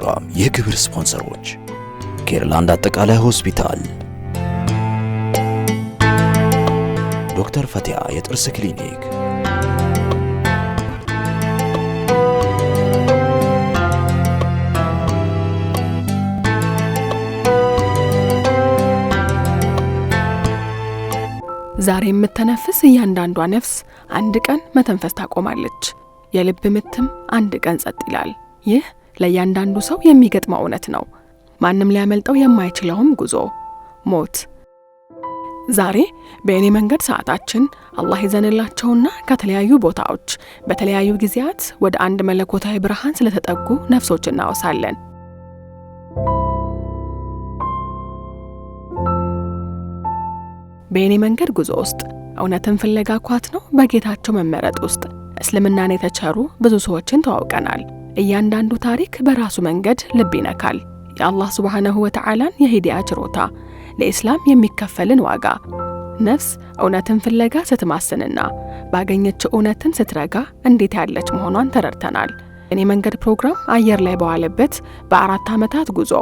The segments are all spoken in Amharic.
ፕሮግራም የክብር ስፖንሰሮች ኬርላንድ አጠቃላይ ሆስፒታል፣ ዶክተር ፈቲያ የጥርስ ክሊኒክ፣ ዛሬ የምትተነፍስ እያንዳንዷ ነፍስ አንድ ቀን መተንፈስ ታቆማለች። የልብ ምትም አንድ ቀን ጸጥ ይላል። ይህ ለእያንዳንዱ ሰው የሚገጥመው እውነት ነው። ማንም ሊያመልጠው የማይችለውም ጉዞ ሞት። ዛሬ በእኔ መንገድ ሰዓታችን አላህ ይዘንላቸውና ከተለያዩ ቦታዎች በተለያዩ ጊዜያት ወደ አንድ መለኮታዊ ብርሃን ስለተጠጉ ነፍሶች እናወሳለን። በእኔ መንገድ ጉዞ ውስጥ እውነትን ፍለጋ ኳት ነው በጌታቸው መመረጥ ውስጥ እስልምናን የተቸሩ ብዙ ሰዎችን ተዋውቀናል። እያንዳንዱ ታሪክ በራሱ መንገድ ልብ ይነካል። የአላህ ሱብሓነሁ ወተዓላን የሂዳያ ችሮታ፣ ለኢስላም የሚከፈልን ዋጋ፣ ነፍስ እውነትን ፍለጋ ስትማስንና ባገኘችው እውነትን ስትረጋ እንዴት ያለች መሆኗን ተረድተናል። እኔ መንገድ ፕሮግራም አየር ላይ በዋለበት በ4 ዓመታት ጉዞ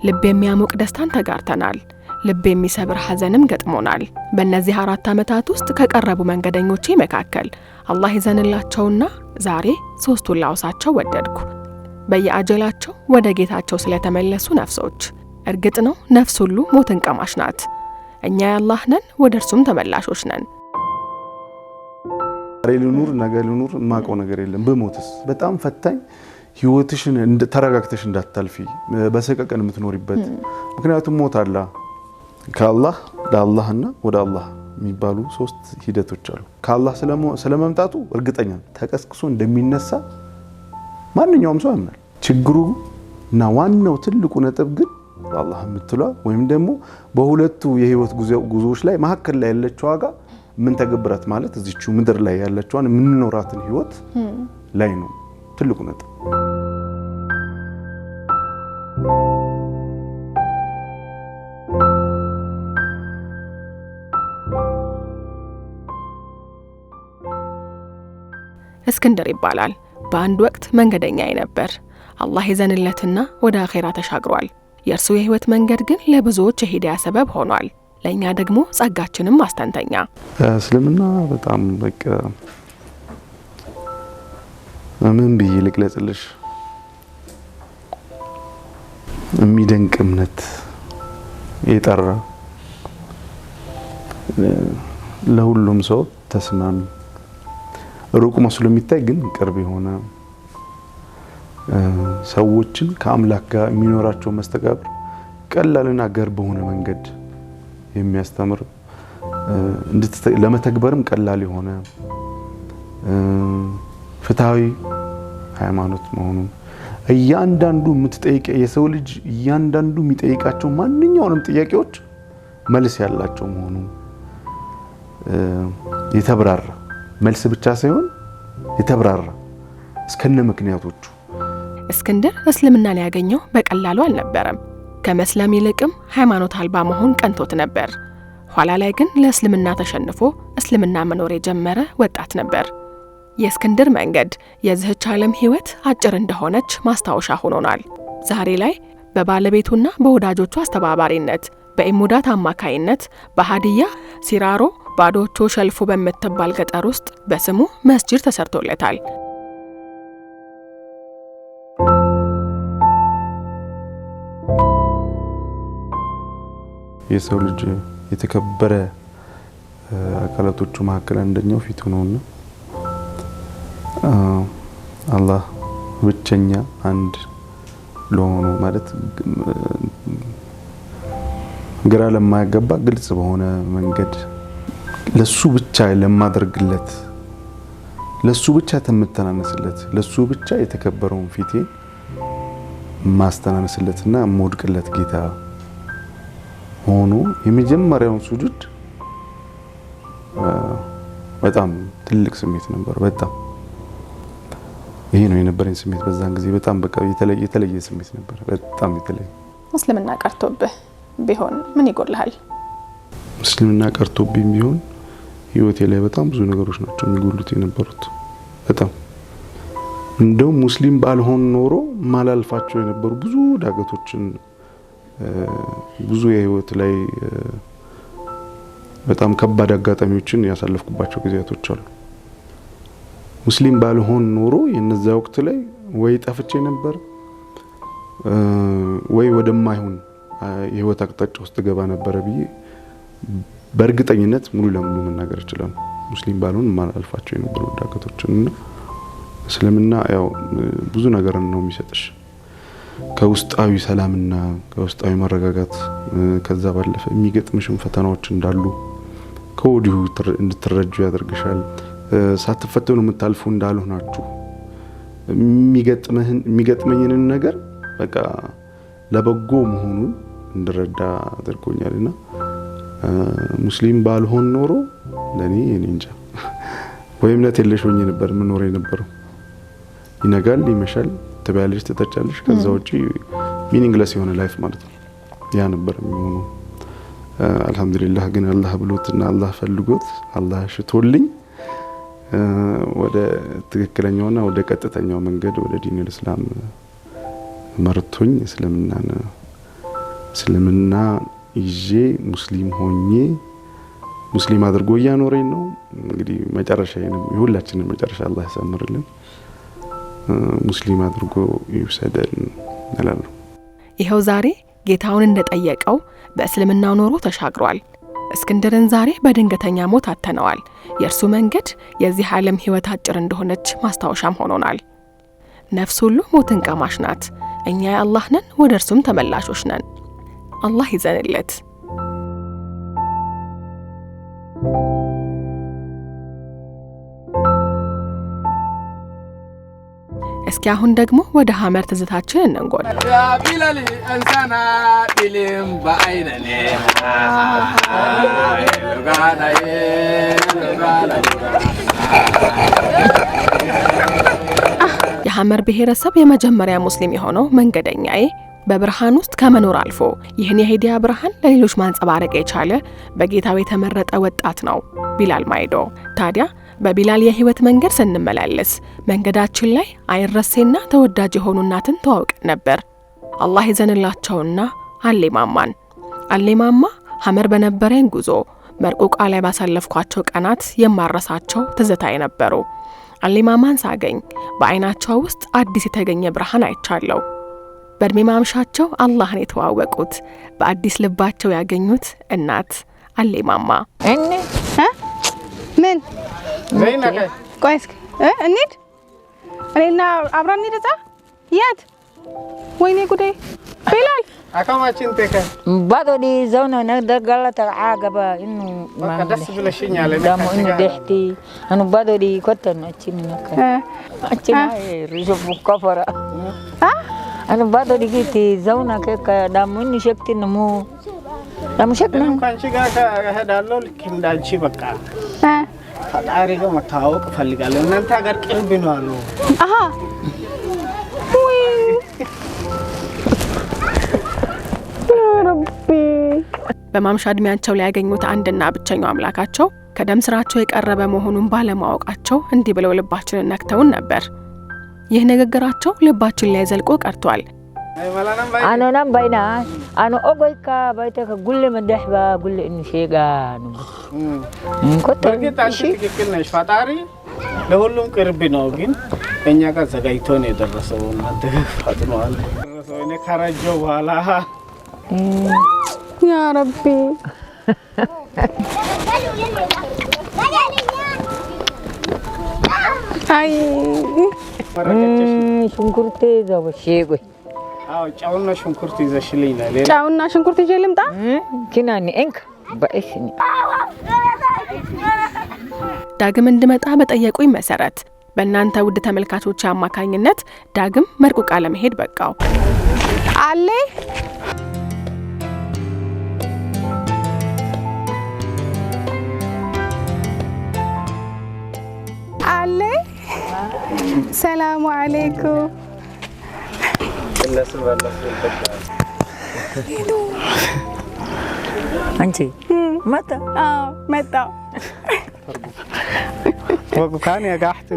ልብ የሚያሞቅ ደስታን ተጋርተናል። ልብ የሚሰብር ሐዘንም ገጥሞናል። በእነዚህ 4 ዓመታት ውስጥ ከቀረቡ መንገደኞቼ መካከል አላህ ይዘንላቸውና ዛሬ 3ቱን ላውሳቸው ወደድኩ። በየአጀላቸው ወደ ጌታቸው ስለተመለሱ ነፍሶች። እርግጥ ነው ነፍስ ሁሉ ሞትን ቀማሽ ናት። እኛ የአላህ ነን፣ ወደ እርሱም ተመላሾች ነን። ዛሬ ልኑር ነገ ልኑር ማቀው ነገር የለም። በሞትስ በጣም ፈታኝ ህይወትሽን ተረጋግተሽ እንዳታልፊ በሰቀቀን የምትኖሪበት። ምክንያቱም ሞት አለ። ከአላህ ለአላህና ወደ አላህ የሚባሉ 3 ሂደቶች አሉ። ከአላህ ስለመምጣቱ እርግጠኛ ተቀስቅሶ እንደሚነሳ ማንኛውም ሰው ያምናል። ችግሩ እና ዋናው ትልቁ ነጥብ ግን አላህ የምትሏ ወይም ደግሞ በሁለቱ የህይወት ጉዞዎች ላይ መሀከል ላይ ያለችው ዋጋ ምን ተገብራት ማለት እዚቹ ምድር ላይ ያለችዋን የምንኖራትን ህይወት ላይ ነው ትልቁ ነጥብ። እስክንድር ይባላል። በአንድ ወቅት መንገደኛዬ ነበር። አላህ ይዘንለትና ወደ አኼራ ተሻግሯል። የእርሱ የህይወት መንገድ ግን ለብዙዎች የሂዳያ ሰበብ ሆኗል። ለእኛ ደግሞ ጸጋችንም ማስተንተኛ። እስልምና በጣም በቃ ምን ብዬ ልግለጽልሽ፣ የሚደንቅ እምነት የጠራ ለሁሉም ሰው ተስማሚ፣ ሩቅ መስሎ የሚታይ ግን ቅርብ የሆነ ሰዎችን ከአምላክ ጋር የሚኖራቸው መስተጋብር ቀላልና ገር በሆነ መንገድ የሚያስተምር ለመተግበርም ቀላል የሆነ ፍትሃዊ ሃይማኖት መሆኑ፣ እያንዳንዱ የሰው ልጅ እያንዳንዱ የሚጠይቃቸው ማንኛውንም ጥያቄዎች መልስ ያላቸው መሆኑ፣ የተብራራ መልስ ብቻ ሳይሆን የተብራራ እስከነ ምክንያቶቹ። እስክንድር እስልምናን ያገኘው በቀላሉ አልነበረም። ከመስለም ይልቅም ሃይማኖት አልባ መሆን ቀንቶት ነበር። ኋላ ላይ ግን ለእስልምና ተሸንፎ እስልምና መኖር የጀመረ ወጣት ነበር። የእስክንድር መንገድ የዚህች ዓለም ህይወት አጭር እንደሆነች ማስታወሻ ሆኖናል። ዛሬ ላይ በባለቤቱና በወዳጆቹ አስተባባሪነት በኢሙዳት አማካይነት በሃዲያ ሲራሮ ባዶቹ ሸልፎ በመተባል ገጠር ውስጥ በስሙ መስጂድ ተሰርቶለታል። የሰው ልጅ የተከበረ አካላቶቹ መካከል አንደኛው ፊቱ ነውና አላህ ብቸኛ አንድ ለሆኑ ማለት ግራ ለማያገባ ግልጽ በሆነ መንገድ ለሱ ብቻ ለማድረግለት፣ ለሱ ብቻ ተመተናነስለት፣ ለሱ ብቻ የተከበረውን ፊቴ ማስተናነስለትና ሞድቅለት ጌታ ሆኖ የመጀመሪያውን ሱጁድ በጣም ትልቅ ስሜት ነበር። በጣም ይሄ ነው የነበረኝ ስሜት በዛን ጊዜ። በጣም በቃ የተለየ ስሜት ነበር። በጣም የተለየ። እስልምና ቀርቶብህ ቢሆን ምን ይጎልሃል? እስልምና ቀርቶብኝ ቢሆን ህይወቴ ላይ በጣም ብዙ ነገሮች ናቸው የሚጎሉት የነበሩት። በጣም እንደው ሙስሊም ባልሆን ኖሮ ማላልፋቸው የነበሩ ብዙ ዳገቶችን ብዙ የህይወት ላይ በጣም ከባድ አጋጣሚዎችን ያሳለፍኩባቸው ጊዜያቶች አሉ። ሙስሊም ባልሆን ኖሮ የነዛ ወቅት ላይ ወይ ጠፍቼ ነበር ወይ ወደማይሆን የህይወት አቅጣጫ ውስጥ ገባ ነበር ብዬ በእርግጠኝነት ሙሉ ለሙሉ መናገር ይችላል። ሙስሊም ባልሆን ማላልፋቸው የነበሩ ዳገቶችንና እስልምና ያው ብዙ ነገር ነው የሚሰጥሽ ከውስጣዊ ሰላምና ከውስጣዊ መረጋጋት ከዛ ባለፈ የሚገጥምሽም ፈተናዎች እንዳሉ ከወዲሁ እንድትረጁ ያደርግሻል። ሳትፈተኑ የምታልፉ እንዳልሆናችሁ የሚገጥመኝን ነገር በቃ ለበጎ መሆኑን እንድረዳ አድርጎኛልና ሙስሊም ባልሆን ኖሮ ለኔ እንጃ ወይ እምነት የለሽ ሆኜ ነበር መኖር የነበረው። ይነጋል ይመሻል ትበያለሽ ትጠጫለሽ ከዛ ውጪ ሚኒንግለስ የሆነ ላይፍ ማለት ነው ያ ነበር የሚሆነው። አልহামዱሊላህ ግን አላህ ብሎትና አላህ ፈልጎት አላህ ሽቶልኝ ወደ ትክክለኛውና ወደ ቀጥተኛው መንገድ ወደ ዲን እስላም መርቶኝ እስልምና ይዤ ሙስሊም ሆኜ ሙስሊም አድርጎ ያኖረኝ ነው። እንግዲህ መጨረሻዬንም የሁላችንም መጨረሻ አላህ ያሳምርልን ሙስሊም አድርጎ ይውሰደን እላለሁ። ይኸው ዛሬ ጌታውን እንደጠየቀው በእስልምናው ኖሮ ተሻግሯል። እስክንድርን ዛሬ በድንገተኛ ሞት አተነዋል። የእርሱ መንገድ የዚህ ዓለም ህይወት አጭር እንደሆነች ማስታወሻም ሆኖናል። ነፍስ ሁሉ ሞትን ቀማሽ ናት። እኛ የአላህ ነን፣ ወደ እርሱም ተመላሾች ነን። አላህ ይዘንለት። እስኪ አሁን ደግሞ ወደ ሐመር ትዝታችን እንንጎል። የሐመር ብሔረሰብ የመጀመሪያ ሙስሊም የሆነው መንገደኛዬ በብርሃን ውስጥ ከመኖር አልፎ ይህን የሂዳያ ብርሃን ለሌሎች ማንጸባረቅ የቻለ በጌታው የተመረጠ ወጣት ነው ቢላል ማይዶ። ታዲያ በቢላል የህይወት መንገድ ስንመላለስ መንገዳችን ላይ አይረሴና ተወዳጅ የሆኑ እናትን ተዋውቀን ነበር። አላህ ይዘንላቸውና አሌማማ ሐመር በነበረን ጉዞ መርቆቃ ላይ ባሳለፍኳቸው ቀናት የማረሳቸው ትዝታዬ ነበሩ። አሌማማን ሳገኝ በአይናቸው ውስጥ አዲስ የተገኘ ብርሃን አይቻለሁ። በእድሜ ማምሻቸው አላህን የተዋወቁት በአዲስ ልባቸው ያገኙት እናት አሌማማ ምን ዘይነከ ቆይስክ እንሂድ እኔና አብረን እንሂድ እዛ የት ወይኔ ጉዴ ቢላል አካማችን ተከ ባዶዲ ዘውና ነደጋላ ተዓገበ ኢኑ ደስ ብለሽኛል ደሞ ኢኑ ደህቲ አኑ ባዶዲ ኮተን አቺንነከ አቺና ሪጆፍ ኮፈራ አኑ ባዶዲ ጊቲ ዘውና ከከ ደሞ ኢኑ ሸክቲ ነሙ ደሞ ሸክና ካንቺ ጋር ከሄዳለሁ ልክ እንዳንቺ በቃ ፈጣሪ ጋር መታወቅ ፈልጋለሁ። እናንተ ሀገር ቅርብ ነው አሉ። አሃ ወይ ረቢ በማምሻ እድሜያቸው ላይ ያገኙት አንድና ብቸኛው አምላካቸው ከደም ስራቸው የቀረበ መሆኑን ባለማወቃቸው እንዲህ ብለው ልባችንን ነክተውን ነበር። ይህ ንግግራቸው ልባችን ላይ ዘልቆ ቀርቷል። አኖ ናምባይና አኖ ኦጎይካ ባይተከ ጉል መደህባ ጉል እንሸጋኑ ኮተርጊታሽ ትክክል ነሽ። ፈጣሪ ለሁሉም ቅርብ ነው፣ ግን እኛ ጋር ዘጋይቶ ነው የደረሰው። እናንተ ፈጥኗል ደረሰው። እኔ ካራጆው በኋላ ያ ረቢ አይ ሽንኩርቴ ዘበሽጎይ አው ጫውና ሽንኩርት ይዘሽልኝ ነው። ጫውና ሽንኩርት ይዤ ልምጣ ኪናኒ እንክ በእስኒ ዳግም እንድመጣ በጠየቁኝ መሰረት በእናንተ ውድ ተመልካቾች አማካኝነት ዳግም መርቆቃ ለመሄድ በቃው። አለ ሰላም አለይኩም እነሱ ባላሱ አንቺ መጣ መጣ ወቁ ካን ያጋህት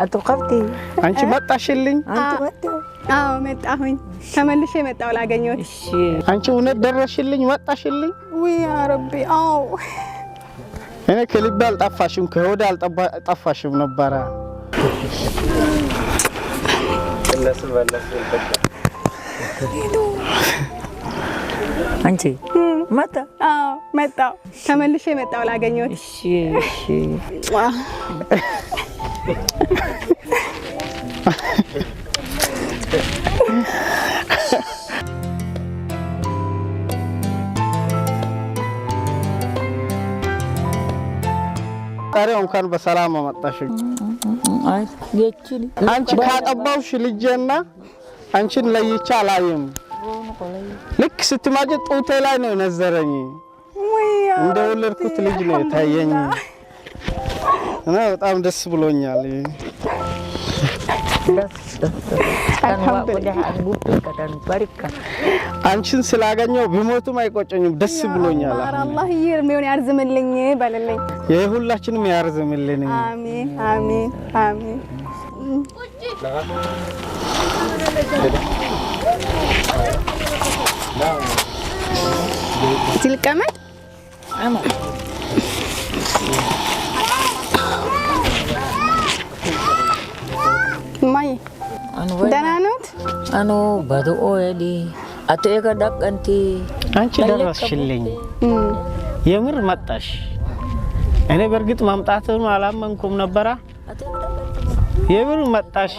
أتوقفتي አንቺ መጣሽልኝ أنت متى አዎ መጣሁኝ ተመልሼ መጣሁ ላገኘሁት አንቺ እውነት ደረሽልኝ መጣሽልኝ ውይ ያ ረቢ አዎ እኔ ከልቤ አልጠፋሽም ከሆዴ አልጠፋሽም ነበረ አንቺ መጣ አዎ መጣሁ ተመልሼ መጣሁ ላገኘሁት እሺ ዛሬ እንኳን በሰላም መጣሽ አይ የቺ አንቺ ካጠባውሽ ልጄና አንቺን ለይቼ አላየም ልክ ስትማጭ ጡቴ ላይ ነው ነዘረኝ እንደወለድኩት ልጅ ነው ታየኝ እና በጣም ደስ ብሎኛል አንቺን ስላገኘው ቢሞትም አይቆጨኝም ደስ ብሎኛል አላህ ይርሜውን ያርዝምልኝ በልልኝ የሁላችንም ያርዝምልኝ አሜን አሜን አሜን ትልቀመጥ አማ ማይ ደናኖት አኖ ባዶ ኦዲ አተከ ዳቀንቲ አንቺ ደረስሽልኝ የምር መጣሽ እኔ በርግጥ ማምጣቱን አላመንኩም ነበር የምር መጣሽ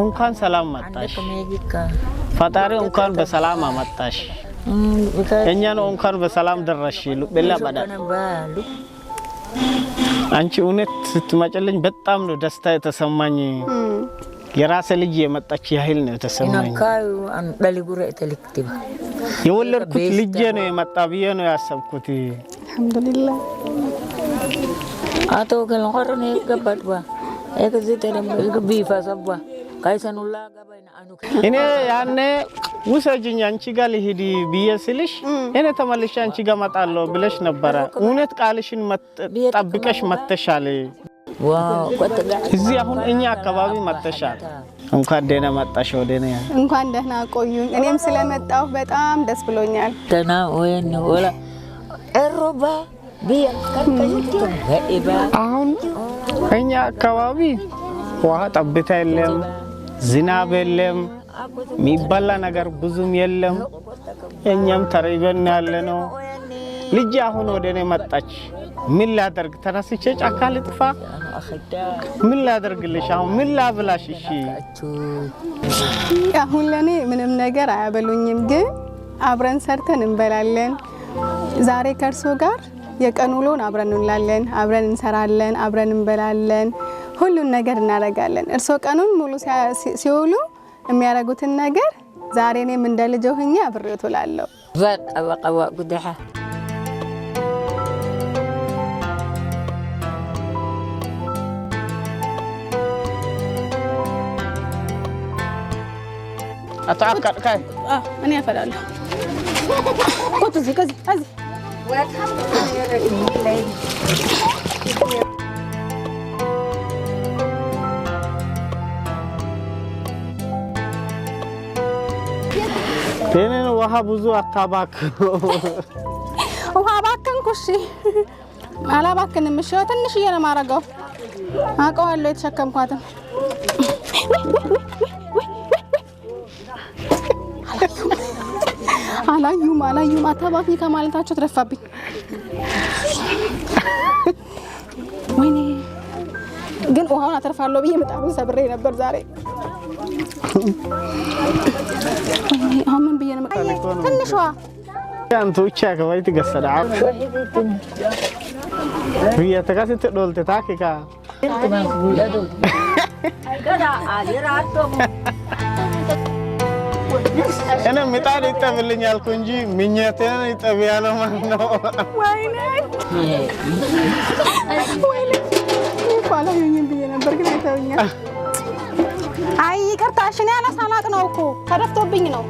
እንኳን ሰላም መጣሽ ፈጣሪ እንኳን በሰላም አመጣሽ እኛ ነው እንኳን በሰላም ደረሽ ለበላ ባዳ አንቺ እውነት ስትመጭልኝ በጣም ነው ደስታ የተሰማኝ የራሴ ልጅ የመጣች ያህል ነው የተሰማኝ ናካዩ አን ዳሊጉራ እተልክቲባ የወለድኩት ልጅ ነው የመጣ ብዬ ነው ያሰብኩት አልহামዱሊላህ አቶ ከለንቆረኔ ገባጥባ እከዚህ ተደም ቢፋሰባ ካይሰኑላ ገባይና አኑ እኔ ያኔ ውሰጅኝ አንቺ ጋር ልሂድ ብዬ ስልሽ እኔ ተመልሼ አንቺ ጋር መጣለሁ ብለሽ ነበር እውነት ቃልሽን ጠብቀሽ መተሻል ዋው ቆጥጋ እዚህ አሁን እኛ አካባቢ መተሻል እንኳን ደህና መጣሽ ወደኔ እንኳን ደህና ቆዩኝ እኔም ስለመጣሁ በጣም ደስ ብሎኛል ተና ወይን ወላ እሮባ ቢያ ከተሽቶ ገኢባ አሁን እኛ አካባቢ ውሃ ጠብታ የለም ዝናብ የለም ሚበላ ነገር ብዙም የለም እኛም ተሪበን ያለነው ልጅ አሁን ወደኔ መጣች ምን ላደርግ ተነስቼ ጫካ ልጥፋ ምን ላደርግልሽ አሁን ምን ላብላሽ እሺ አሁን ለኔ ምንም ነገር አያበሉኝም ግን አብረን ሰርተን እንበላለን ዛሬ ከርሶ ጋር የቀን ውሎን አብረን እንላለን አብረን እንሰራለን አብረን እንበላለን ሁሉን ነገር እናደርጋለን እርሶ ቀኑን ሙሉ ሲውሉ የሚያረጉትን ነገር ዛሬ እኔም እንደ ልጅ ሆኜ አብሬው ተላለሁ በቃ ጉዳሃ አታቀር ካይ እኔ አፈላለሁ ቆጥ እዚህ ከዚህ እዚህ እኔን ውሃ ብዙ አታባክ ውሃ ባከንኩሽ አላባክንም እሺ ትንሽ እየማረጋው አቀዋለሁ የተሸከምኳትን አላዩም አታባኪ ከማለታቸው ተረፋብኝ ወይኔ ግን ውሃውን አተርፋለሁ ብዬ መጣሁ ሰብሬ ነበር ዛሬ አሁን ብዬ ነው ትንሽ ውሃ አንተ ብቻ ከወይት ገሰዳ هي تكاسي تدول تتاكيكا أنا متعرف تبليني الكونجي منيتين يتبيانو منو ويلي فالا يونين بينا بركنا يتبينا أي كرتاشني أنا سالات نوكو كرفتو بينو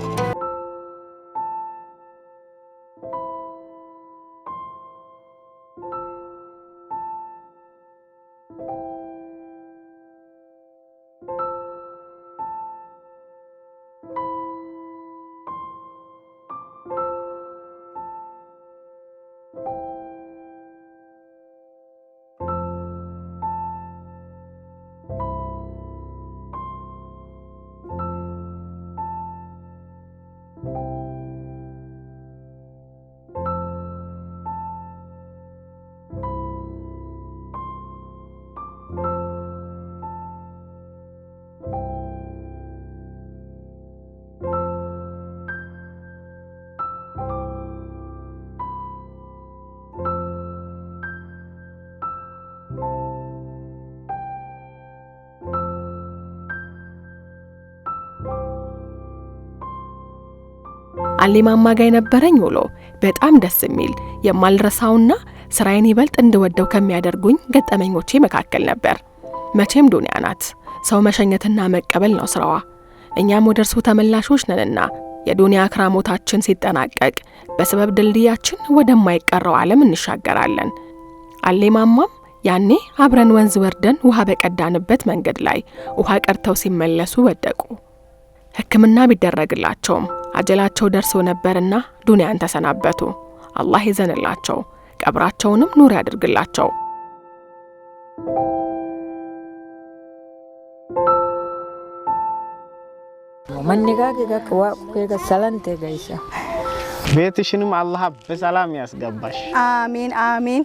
አሊማማ ጋር የነበረኝ ውሎ በጣም ደስ የሚል የማልረሳውና ስራዬን ይበልጥ እንድወደው ከሚያደርጉኝ ገጠመኞቼ መካከል ነበር። መቼም ዱንያ ናት፣ ሰው መሸኘትና መቀበል ነው ስራዋ። እኛም ወደ እርሱ ተመላሾች ነንና የዱንያ ክራሞታችን ሲጠናቀቅ በሰበብ ድልድያችን ወደማይቀረው ዓለም እንሻገራለን። አሊማማም ያኔ አብረን ወንዝ ወርደን ውሃ በቀዳንበት መንገድ ላይ ውሃ ቀርተው ሲመለሱ ወደቁ። ሕክምና ቢደረግላቸውም አጀላቸው ደርሶ ነበርና ዱንያን ተሰናበቱ። አላህ ይዘንላቸው፣ ቀብራቸውንም ኑር ያድርግላቸው። ቤትሽንም አላህ በሰላም ያስገባሽ። አሚን አሚን።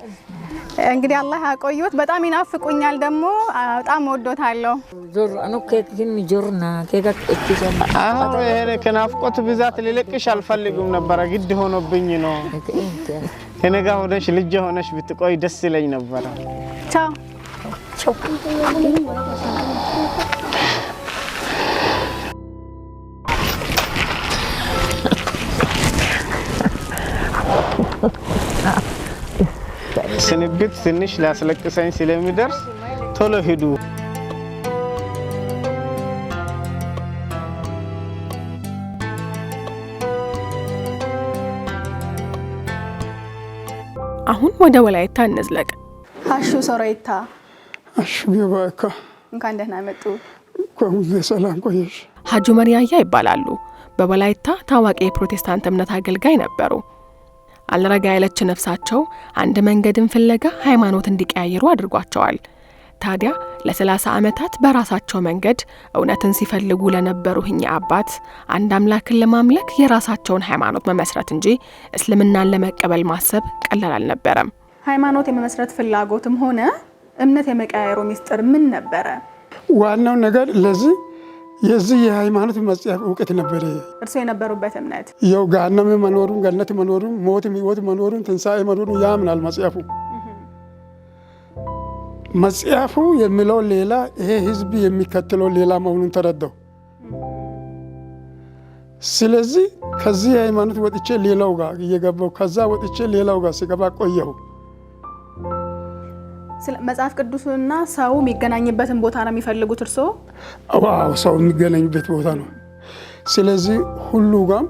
እንግዲህ አላህ ያቆዩት። በጣም ይናፍቁኛል፣ ደግሞ በጣም ወዶታለሁ። ዞር አኑከቲን ጆርና ከናፍቆት ብዛት ሊለቅሽ አልፈልግም ነበር፣ ግድ ሆኖብኝ ነው። ከነጋ ሆነሽ ልጅ ሆነሽ ብትቆይ ደስ ይለኝ ነበር። ቻው ቻው። ስንብት ትንሽ ላስለቅሰኝ ስለሚደርስ ቶሎ ሂዱ። አሁን ወደ ወላይታ እንዝለቅ። አሹ ሶሬታ አሹ ገባካ እንኳን ደህና መጡ። ኮሙዘ ሰላም ቆየሽ። ሀጂ መሪያያ ይባላሉ። በወላይታ ታዋቂ የፕሮቴስታንት እምነት አገልጋይ ነበሩ። አልረጋ ያለች ነፍሳቸው አንድ መንገድን ፍለጋ ሃይማኖት እንዲቀያየሩ አድርጓቸዋል። ታዲያ ለ30 ዓመታት በራሳቸው መንገድ እውነትን ሲፈልጉ ለነበሩ እኛ አባት አንድ አምላክን ለማምለክ የራሳቸውን ሃይማኖት መመስረት እንጂ እስልምናን ለመቀበል ማሰብ ቀላል አልነበረም። ሃይማኖት የመመስረት ፍላጎትም ሆነ እምነት የመቀያየሩ ሚስጥር ምን ነበረ? ዋናው ነገር ለዚህ የዚህ የሃይማኖት መጽሐፍ እውቀት ነበር። እርሱ የነበሩበት እምነት ያው ገሃነም መኖሩን፣ ገነት መኖሩን፣ ሞት መኖሩን፣ ትንሣኤ መኖሩን ያምናል መጽሐፉ። መጽሐፉ የሚለው ሌላ፣ ይሄ ህዝብ የሚከተለው ሌላ መሆኑን ተረዳው። ስለዚህ ከዚህ ሃይማኖት ወጥቼ ሌላው ጋር እየገባው፣ ከዛ ወጥቼ ሌላው ጋር ሲገባ ቆየሁ። መጽሐፍ ቅዱስና ሰው የሚገናኝበትን ቦታ ነው የሚፈልጉት እርሶ? አዎ፣ ሰው የሚገናኝበት ቦታ ነው። ስለዚህ ሁሉ ጋም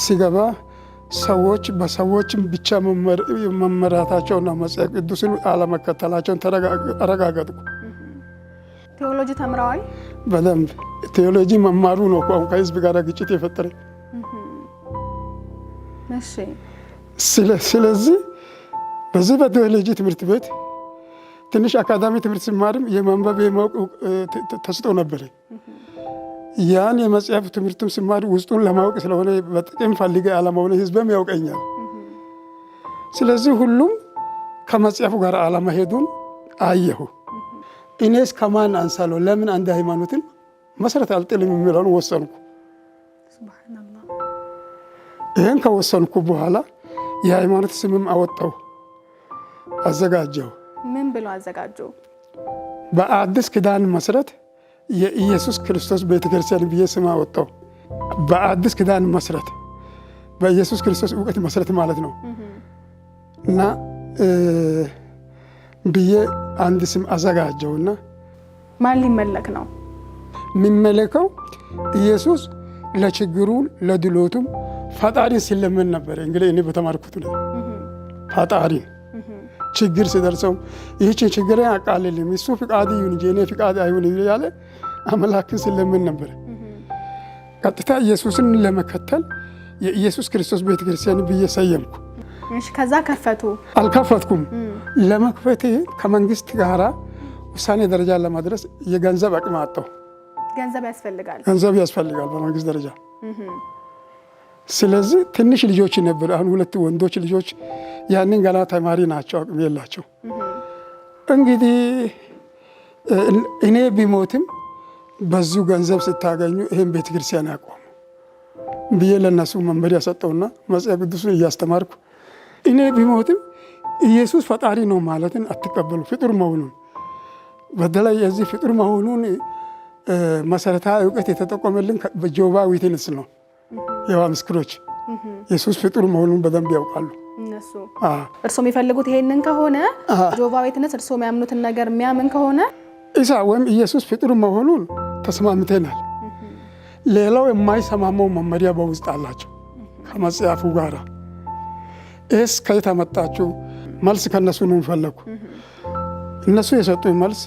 ሲገባ ሰዎች በሰዎች ብቻ መመራታቸውና መጽሐፍ ቅዱስን አለመከተላቸውን አረጋገጥኩ። ቴዎሎጂ ተምረዋል? በደንብ። ቴዎሎጂ መማሩ ነው ከህዝብ ጋር ግጭት የፈጠረ። እሺ። ስለዚህ በዚህ በቴዎሎጂ ትምህርት ቤት ትንሽ አካዳሚ ትምህርት ሲማርም የማንበብ የማወቅ ተስጦ ነበር። ያን የመጽሐፍ ትምህርቱም ሲማር ውስጡን ለማወቅ ስለሆነ በጥቅም ፈልጌ አለመሆነ ህዝብም ያውቀኛል። ስለዚህ ሁሉም ከመጽሐፉ ጋር አለመሄዱን አየሁ። እኔስ ከማን አንሳለሁ? ለምን አንድ ሃይማኖትን መሰረት አልጥልም የሚለውን ወሰንኩ። ይህን ከወሰንኩ በኋላ የሃይማኖት ስምም አወጣው፣ አዘጋጀው። ምን ብሎ አዘጋጁ? በአዲስ ኪዳን መሰረት የኢየሱስ ክርስቶስ ቤተክርስቲያን ብዬ ስም አወጣው። በአዲስ ኪዳን መሰረት በኢየሱስ ክርስቶስ እውቀት መሰረት ማለት ነው። እና ብዬ አንድ ስም አዘጋጀውና ማን ሊመለክ ነው? የሚመለከው ኢየሱስ ለችግሩ ለድሎቱም ፈጣሪን ሲለምን ነበር። እንግዲህ እኔ በተማርኩት ነው ፈጣሪን ችግር ሲደርሰው ይህችን ችግር አቃልልኝ እሱ ፍቃድ ይሁን እንጂ እኔ ፍቃድ አይሁን እያለ አምላክን ስለምን ነበር ቀጥታ ኢየሱስን ለመከተል የኢየሱስ ክርስቶስ ቤተ ክርስቲያን ብዬ ሰየምኩ። እሺ ከዛ ከፈቱ? አልከፈትኩም። ለመክፈት ከመንግስት ጋራ ውሳኔ ደረጃ ለማድረስ የገንዘብ አቅም አጣሁ። ገንዘብ ያስፈልጋል? ገንዘብ ያስፈልጋል በመንግስት ደረጃ። ስለዚህ ትንሽ ልጆች ነበሩ። አሁን 2 ወንዶች ልጆች ያንን ገና ተማሪ ናቸው፣ አቅም የላቸው። እንግዲህ እኔ ቢሞትም በዚሁ ገንዘብ ስታገኙ ይህን ቤተ ክርስቲያን ያቆሙ ብዬ ለእነሱ መመሪያ ሰጠውና መጽሐፍ ቅዱስን እያስተማርኩ እኔ ቢሞትም ኢየሱስ ፈጣሪ ነው ማለትን አትቀበሉ፣ ፍጡር መሆኑን በተለይ የዚህ ፍጡር መሆኑን መሰረታዊ እውቀት የተጠቆመልን በጆባ ዊትነስ ነው። የዋ ምስክሮች ኢየሱስ ፍጡር መሆኑን በደንብ ያውቃሉ እነሱ። እርስዎ የሚፈልጉት ይሄንን ከሆነ ጆባ ዊትነስ እርስዎ የሚያምኑትን ነገር የሚያምን ከሆነ ኢሳ ወይም ኢየሱስ ፍጡር መሆኑን ተስማምተናል። ሌላው የማይሰማማው መመሪያ በውስጥ አላቸው ከመጽሐፉ ጋራ። እስ ከየት አመጣችሁ? መልስ ከነሱ ነው ፈለኩ። እነሱ የሰጡኝ መልስ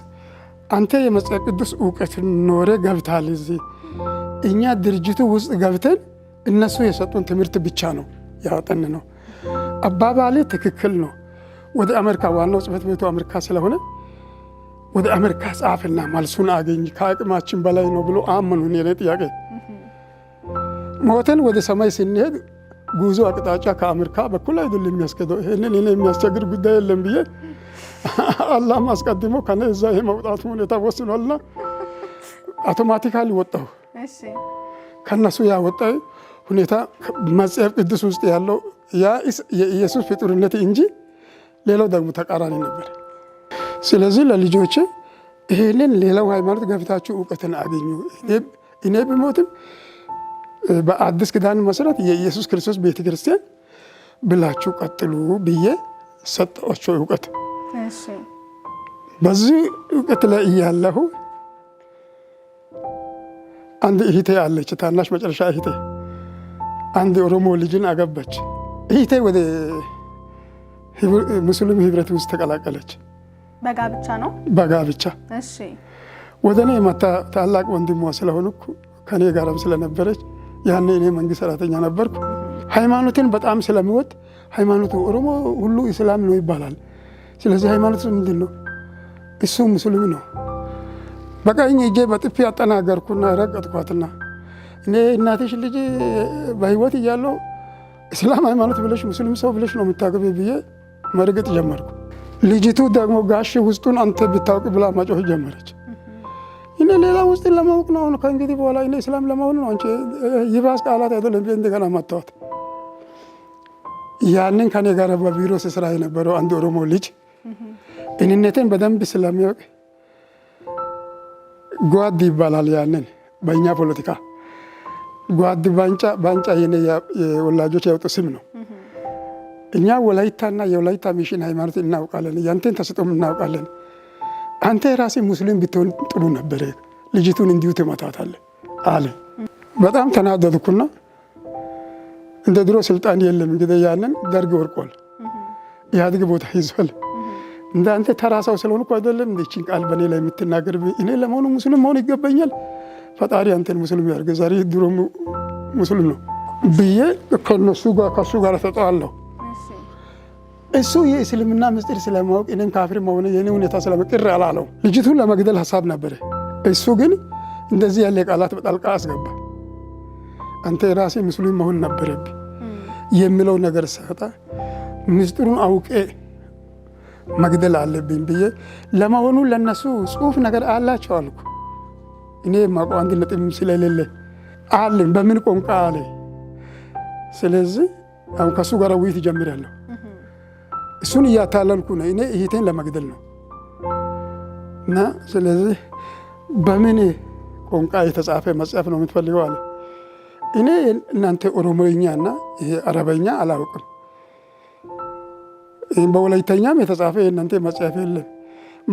አንተ የመጽሐፍ ቅዱስ እውቀት ኖረ ገብታል እዚህ እኛ ድርጅቱ ውስጥ ገብተን እነሱ የሰጡን ትምህርት ብቻ ነው ያወጣን ነው። አባባሌ ትክክል ነው። ወደ አሜሪካ ዋናው ጽሕፈት ቤቱ አሜሪካ ስለሆነ ወደ አሜሪካ ጻፍና መልሱን አገኝ ከአቅማችን በላይ ነው ብሎ አመኑን። የኔ ጥያቄ ሞተን ወደ ሰማይ ስንሄድ ጉዞ አቅጣጫ ከአሜሪካ በኩል አይደለም የሚያስከደው። ይሄንን እኔ የሚያስቸግር ጉዳይ የለም ብዬ አላህም አስቀድሞ ከኔ እዛ የመውጣቱ ሁኔታ ወስኗልና አውቶማቲካሊ ወጣሁ። ከነሱ ያወጣው ሁኔታ መጽሐፍ ቅዱስ ውስጥ ያለው ያ የኢየሱስ ፍጡርነት እንጂ ሌላው ደግሞ ተቃራኒ ነበር። ስለዚህ ለልጆቼ ይሄንን ሌላው ሃይማኖት ገብታችሁ እውቀትን አገኙ፣ እኔ ብሞትም በአዲስ ኪዳን መሰረት የኢየሱስ ክርስቶስ ቤተ ክርስቲያን ብላችሁ ቀጥሉ ብዬ ሰጠኋቸው እውቀት። በዚህ እውቀት ላይ እያለሁ አንድ እህቴ አለች፣ ታናሽ መጨረሻ እህቴ አንድ ኦሮሞ ልጅን አገባች። እህቴ ወደ ሙስሊም ህብረት ውስጥ ተቀላቀለች። በጋብቻ ነው? በጋብቻ። እሺ። ወደ እኔ መታ ታላቅ ወንድሟ ስለሆንኩ ከኔ ጋርም ስለነበረች ያኔ እኔ መንግስት ሰራተኛ ነበርኩ። ሃይማኖትን በጣም ስለምወድ ሃይማኖቱ ኦሮሞ ሁሉ እስላም ነው ይባላል። ስለዚህ ሃይማኖቱ ምንድን ነው? እሱ ሙስሊም ነው። በቀኝ እጄ በጥፊ አጠናገርኩና ረገጥኳትና እኔ እናትሽ ልጅ በህይወት እያለሁ እስላም ሃይማኖት ብለሽ ሙስሊም ሰው ብለሽ ነው የምታገቢ ብዬ መርገጥ ጀመርኩ። ልጅቱ ደግሞ ጋሽ ውስጡን አንተ ብታውቅ ብላ ማጮህ ጀመረች። እኔ ሌላ ውስጥ ለማወቅ ነው ከእንግዲህ በኋላ እኔ እስላም ለመሆን ነው አንቺ ይባስ ቃላት አይደለም እንደገና ማጣወት። ያንን ከኔ ጋር በቢሮ ስራ የነበረው አንድ ኦሮሞ ልጅ እኔነቴን በደንብ ስለሚያውቅ ጓድ ይባላል። ያንን በእኛ ፖለቲካ ጓድ ባንጫ የኔ የወላጆች ያወጡ ስም ነው። እኛ ወላይታና የወላይታ ሚሽን ሃይማኖት እናውቃለን፣ ያንተን ተሰጥቶም እናውቃለን። አንተ ራሴ ሙስሊም ብትሆን ጥሩ ነበረ፣ ልጅቱን እንዲሁ ትመታታለህ አለ። በጣም ተናደድኩና እንደ ድሮ ስልጣን የለም እንግዲህ ያንን ደርግ ወርቋል፣ ኢህአዴግ ቦታ ይዟል። እንዳንተ ተራ ሰው ስለሆንኩ አይደለም እንዴችን ቃል በኔ ላይ የምትናገር? እኔ ለመሆኑ ሙስሊም መሆን ይገባኛል? ፈጣሪ አንተን ሙስሊም ያርገ፣ ዛሬ ድሮ ሙስሊም ነው ብዬ ከነሱ ጋር ተጣላሁ። እሱ የእስልምና ምስጢር ስለማወቅ እኔም ካፍር መሆነ የኔ ሁኔታ ስለመቅር አላለው። ልጅቱን ለመግደል ሀሳብ ነበረ። እሱ ግን እንደዚህ ያለ ቃላት በጣልቃ አስገባ። አንተ ራሴ ሙስሊም መሆን ነበረብኝ የሚለው ነገር ሰጣ። ምስጢሩን አውቄ መግደል አለብኝ ብዬ ለመሆኑ ለነሱ ጽሁፍ ነገር አላቸው አልኩ። እኔ ማውቀው አንድ ነጥብ ስለሌለ አለኝ በምን ቋንቋ አለ። ስለዚህ አሁን ከሱ ጋር ውይይት ጀምራለሁ። እሱን እያታለልኩ ነው እኔ እህቴን ለመግደል ነው። እና ስለዚህ በምን ቋንቋ የተጻፈ መጽሐፍ ነው የምትፈልገው አለ። እኔ እናንተ ኦሮሞኛና ይሄ አረበኛ አላውቅም፣ በወላይተኛም የተጻፈ እናንተ መጽሐፍ የለም፣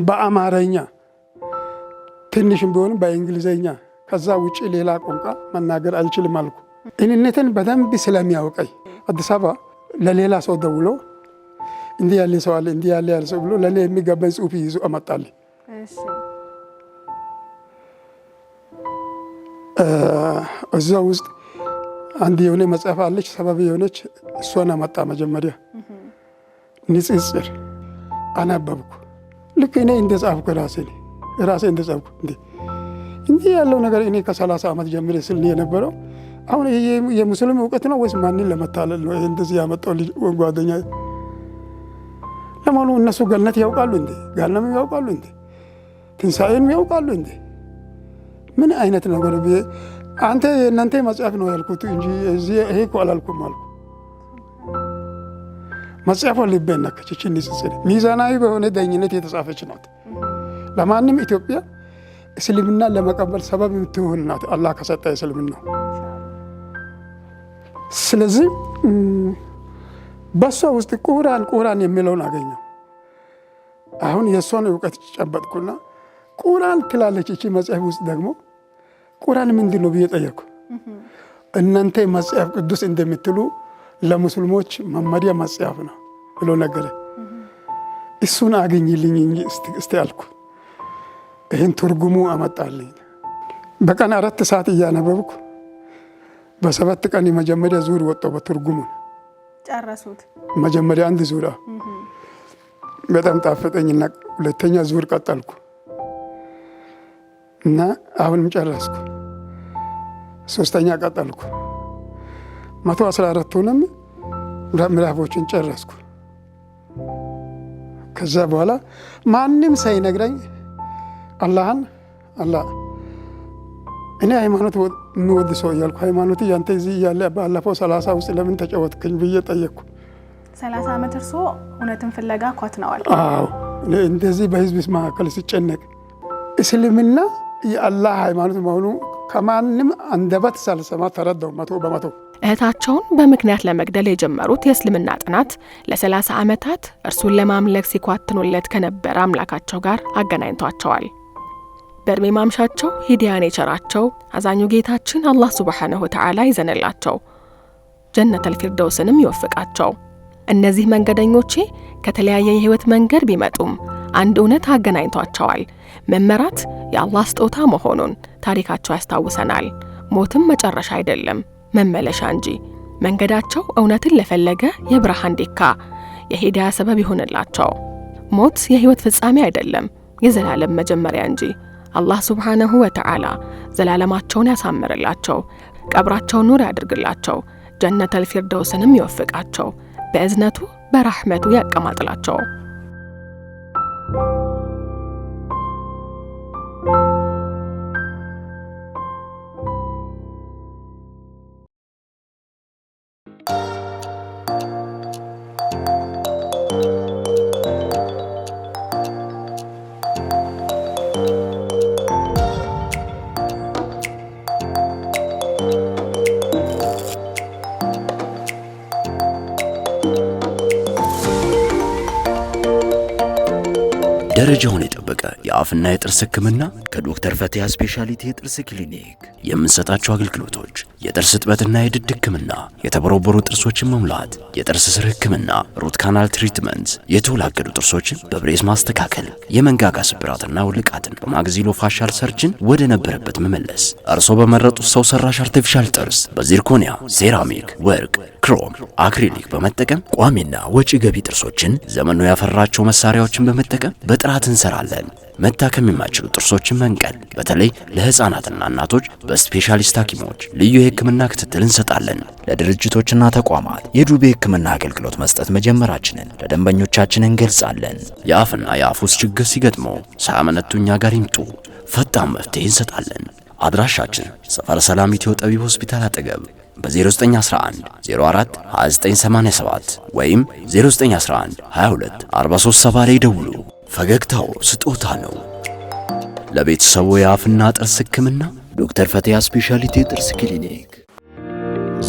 በአማርኛ ትንሽም ቢሆን በእንግሊዘኛ ከዛ ውጭ ሌላ ቋንቋ መናገር አልችልም አልኩ። እኔነትን በደንብ ስለሚያውቀኝ አዲስ አበባ ለሌላ ሰው ደውሎ እንዲህ ያለ ሰው አለ እንዲህ ያለ ሰው ብሎ ለኔ የሚገባኝ ጽሁፍ ይዞ አመጣልኝ። እዛ ውስጥ አንድ የሆነ መጽሐፍ አለች ሰበብ የሆነች እሷን አመጣ። መጀመሪያ ንጽጽር አነበብኩ። ልክ እኔ እንደጻፍኩ ራሴ እንደጻፍኩ እንዲህ ያለው ነገር እኔ ከ30 ዓመት ጀምሬ ስል የነበረው አሁን የሙስሊም እውቀት ነው ወይስ ማንን ለመታለል ነው? እንደዚህ ያመጣው ልጅ ጓደኛ ለማኑ እነሱ ገነት ያውቃሉ እንዴ? ገሃነም ያውቃሉ እንዴ? ትንሣኤን ያውቃሉ እንዴ? ምን አይነት ነገር አንተ የእናንተ መጽሐፍ ነው ያልኩት እንጂ እዚህ ይሄ እኮ አላልኩም አልኩ። መጽሐፏ ልቤን ነካች። እቺ ንጽጽር ሚዛናዊ በሆነ ዳኝነት የተጻፈች ናት። ለማንም ኢትዮጵያ እስልምና ለመቀበል ሰበብ የምትሆን ናት አላህ ከሰጠ እስልምና። ስለዚህ በሷ ውስጥ ቁርአን የሚለውን አገኘው። አሁን የሷን እውቀት ጨበጥኩና ቁርአን ትላለች እቺ መጽሐፍ ውስጥ ደግሞ ቁርአን ምንድን ነው ብዬ ጠየቅኩ። እናንተ መጽሐፍ ቅዱስ እንደምትሉ ለሙስሊሞች መመሪያ መጽሐፍ ነው ብሎ ነገረ። እሱን አገኝልኝ እንጂ እስቲ አልኩ። ይህን ትርጉሙ አመጣልኝ። በቀን 4 ሰዓት እያነበብኩ በ7 ቀን የመጀመሪያ ዙር ወጣው። በትርጉሙን ጨረሱት። መጀመሪያ አንድ ዙር በጣም ጣፈጠኝና ሁለተኛ ዙር ቀጠልኩ እና አሁንም ጨረስኩ። 3ኛ ቀጠልኩ። 114ቱንም ምዕራፎችን ጨረስኩ። ከዛ በኋላ ማንም ሳይነግረኝ አላህ እኔ ሃይማኖት የሚወድ ሰው እያልኩ ሃይማኖት ያንተ እዚህ እያለ ባለፈው 30 ውስጥ ለምን ተጫወትክኝ ብዬ ጠየቅኩ። 30 ዓመት እርሶ እውነትን ፍለጋ ኳትነዋል? አዎ እንደዚህ በህዝብ መካከል ሲጨነቅ እስልምና የአላህ ሃይማኖት መሆኑ ከማንም አንደበት ሳልሰማ ተረዳው 100%። እህታቸውን በምክንያት ለመግደል የጀመሩት የእስልምና ጥናት ለ30 ዓመታት እርሱን ለማምለክ ሲኳትኑለት ከነበረ አምላካቸው ጋር አገናኝቷቸዋል። በእድሜ ማምሻቸው ሂዳያን የቸራቸው አዛኙ ጌታችን አላህ ሱብሓነሁ ወተዓላ ይዘንላቸው፣ ጀነተል ፊርደውስንም ይወፍቃቸው። እነዚህ መንገደኞቼ ከተለያየ የህይወት መንገድ ቢመጡም አንድ እውነት አገናኝቷቸዋል። መመራት የአላህ ስጦታ መሆኑን ታሪካቸው ያስታውሰናል። ሞትም መጨረሻ አይደለም መመለሻ እንጂ። መንገዳቸው እውነትን ለፈለገ የብርሃን ዲካ የሂዳያ ሰበብ ይሆንላቸው። ሞት የህይወት ፍጻሜ አይደለም የዘላለም መጀመሪያ እንጂ። አላህ ሱብሓነሁ ወተዓላ ዘላለማቸውን ያሳምርላቸው፣ ቀብራቸውን ኑር ያድርግላቸው፣ ጀነተል ፊርደውስንም ይወፍቃቸው፣ በእዝነቱ በራህመቱ ያቀማጥላቸው። ደረጃውን የጠበቀ የአፍና የጥርስ ህክምና ከዶክተር ፈቲያ ስፔሻሊቲ የጥርስ ክሊኒክ የምንሰጣቸው አገልግሎቶች የጥርስ እጥበትና የድድ ህክምና፣ የተቦረቦሩ ጥርሶችን መሙላት፣ የጥርስ ስር ህክምና፣ ሩት ካናል ትሪትመንት፣ የተወላገዱ ጥርሶችን በብሬስ ማስተካከል፣ የመንጋጋ ስብራትና ውልቃትን በማግዚሎ ፋሻል ሰርጅን ወደ ነበረበት መመለስ፣ እርሶ በመረጡት ሰው ሰራሽ አርቲፊሻል ጥርስ በዚርኮኒያ፣ ሴራሚክ፣ ወርቅ፣ ክሮም፣ አክሪሊክ በመጠቀም ቋሚና ወጪ ገቢ ጥርሶችን ዘመኑ ያፈራቸው መሳሪያዎችን በመጠቀም በጥራት እንሰራለን። መታከም የማይችሉ ጥርሶችን መንቀል፣ በተለይ ለህፃናትና እናቶች በስፔሻሊስት ሐኪሞች ልዩ የህክምና ክትትል እንሰጣለን። ለድርጅቶችና ተቋማት የዱቤ ህክምና አገልግሎት መስጠት መጀመራችንን ለደንበኞቻችን እንገልጻለን። የአፍና የአፍ ውስጥ ችግር ሲገጥመው ሳያመነቱ እኛ ጋር ይምጡ፣ ፈጣን መፍትሄ እንሰጣለን። አድራሻችን ሰፈረ ሰላም ኢትዮ ጠቢብ ሆስፒታል አጠገብ በ0911 04 2987 ወይም 0911 22 4370 ላይ ደውሉ። ፈገግታው ስጦታ ነው። ለቤተሰቡ የአፍና ጥርስ ህክምና ዶክተር ፈቲያ ስፔሻሊቲ ጥርስ ክሊኒክ።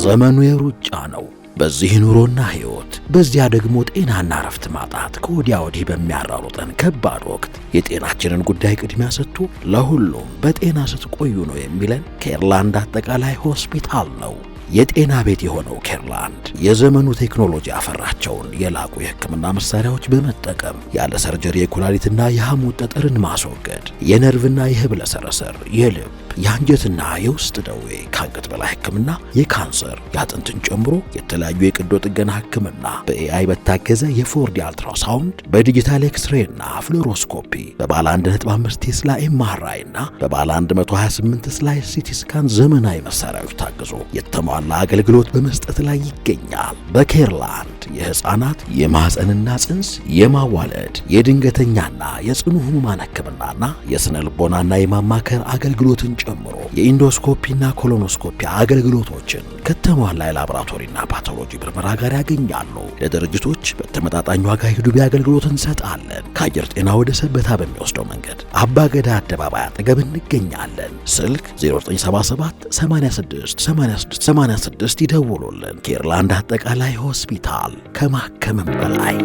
ዘመኑ የሩጫ ነው። በዚህ ኑሮና ህይወት፣ በዚያ ደግሞ ጤናና ረፍት ማጣት ከወዲያ ወዲህ በሚያራሩጠን ከባድ ወቅት የጤናችንን ጉዳይ ቅድሚያ ሰጥቶ ለሁሉም በጤና ስትቆዩ ነው የሚለን ኬርላንድ አጠቃላይ ሆስፒታል ነው። የጤና ቤት የሆነው ኬርላንድ የዘመኑ ቴክኖሎጂ ያፈራቸውን የላቁ የሕክምና መሳሪያዎች በመጠቀም ያለ ሰርጀሪ የኩላሊትና የሐሞት ጠጠርን ማስወገድ፣ የነርቭና የህብለ ሰረሰር፣ የልብ፣ የአንጀትና የውስጥ ደዌ፣ ከአንገት በላይ ሕክምና፣ የካንሰር፣ የአጥንትን ጨምሮ የተለያዩ የቀዶ ጥገና ሕክምና በኤአይ በታገዘ የፎርዲ አልትራሳውንድ፣ በዲጂታል ኤክስሬይና ፍሎሮስኮፒ፣ በባለ 1.5 ቴስላ ኤምአርአይ እና በባለ 128 ስላይስ ሲቲ ስካን ዘመናዊ መሳሪያዎች ታግዞ የተሟላ አገልግሎት በመስጠት ላይ ይገኛል። በኬርላንድ የህፃናት የማህፀንና ጽንስ የማዋለድ የድንገተኛና የጽኑ ህሙማን ሕክምናና የስነ ልቦናና የማማከር አገልግሎትን ጨምሮ የኢንዶስኮፒና ኮሎኖስኮፒ አገልግሎቶችን ከተሟላ የላቦራቶሪና ፓቶሎጂ ምርመራ ጋር ያገኛሉ። ለድርጅቶች በተመጣጣኝ ዋጋ የዱቤ አገልግሎት እንሰጣለን። ከአየር ጤና ወደ ሰበታ በሚወስደው መንገድ አባገዳ አደባባይ አጠገብ እንገኛለን። ስልክ 0977 86 86 86 ይደውሉልን። ኬርላንድ አጠቃላይ ሆስፒታል ከማከምም በላይ